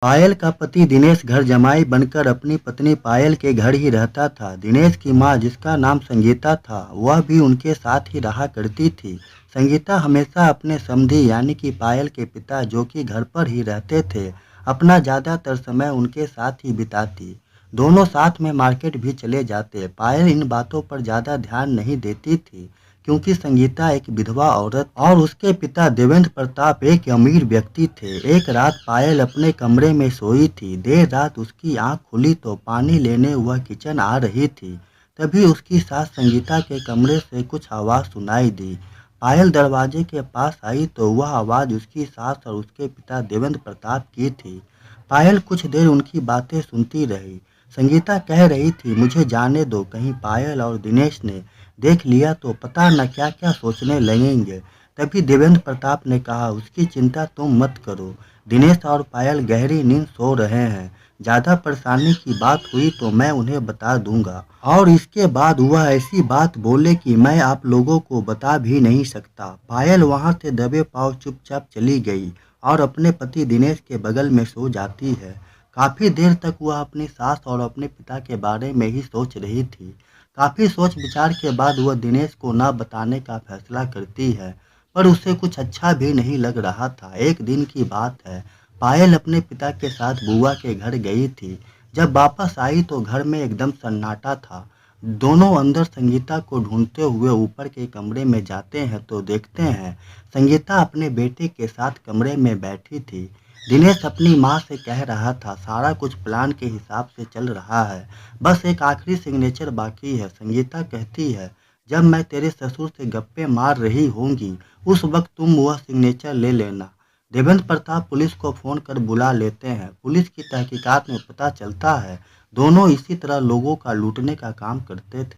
पायल का पति दिनेश घर जमाई बनकर अपनी पत्नी पायल के घर ही रहता था। दिनेश की मां, जिसका नाम संगीता था, वह भी उनके साथ ही रहा करती थी। संगीता हमेशा अपने समधी यानी कि पायल के पिता, जो कि घर पर ही रहते थे, अपना ज़्यादातर समय उनके साथ ही बिताती। दोनों साथ में मार्केट भी चले जाते। पायल इन बातों पर ज़्यादा ध्यान नहीं देती थी, क्योंकि संगीता एक विधवा औरत और उसके पिता देवेंद्र प्रताप एक अमीर व्यक्ति थे। एक रात पायल अपने कमरे में सोई थी। देर रात उसकी आंख खुली तो पानी लेने वह किचन आ रही थी। तभी उसकी सास संगीता के कमरे से कुछ आवाज़ सुनाई दी। पायल दरवाजे के पास आई तो वह आवाज़ उसकी सास और उसके पिता देवेंद्र प्रताप की थी। पायल कुछ देर उनकी बातें सुनती रही। संगीता कह रही थी, मुझे जाने दो, कहीं पायल और दिनेश ने देख लिया तो पता न क्या क्या सोचने लगेंगे। तभी देवेंद्र प्रताप ने कहा, उसकी चिंता तुम मत करो, दिनेश और पायल गहरी नींद सो रहे हैं। ज़्यादा परेशानी की बात हुई तो मैं उन्हें बता दूंगा। और इसके बाद वह ऐसी बात बोले कि मैं आप लोगों को बता भी नहीं सकता। पायल वहां से दबे पांव चुपचाप चली गई और अपने पति दिनेश के बगल में सो जाती है। काफी देर तक वह अपनी सास और अपने पिता के बारे में ही सोच रही थी। काफी सोच विचार के बाद वह दिनेश को न बताने का फैसला करती है, पर उसे कुछ अच्छा भी नहीं लग रहा था। एक दिन की बात है, पायल अपने पिता के साथ बुआ के घर गई थी। जब वापस आई तो घर में एकदम सन्नाटा था। दोनों अंदर संगीता को ढूंढते हुए ऊपर के कमरे में जाते हैं तो देखते हैं संगीता अपने बेटे के साथ कमरे में बैठी थी। दिनेश अपनी माँ से कह रहा था, सारा कुछ प्लान के हिसाब से चल रहा है, बस एक आखिरी सिग्नेचर बाकी है। संगीता कहती है, जब मैं तेरे ससुर से गप्पे मार रही होंगी उस वक्त तुम वह सिग्नेचर ले लेना। देवेंद्र प्रताप पुलिस को फोन कर बुला लेते हैं। पुलिस की तहकीकात में पता चलता है दोनों इसी तरह लोगों का लूटने का काम करते थे।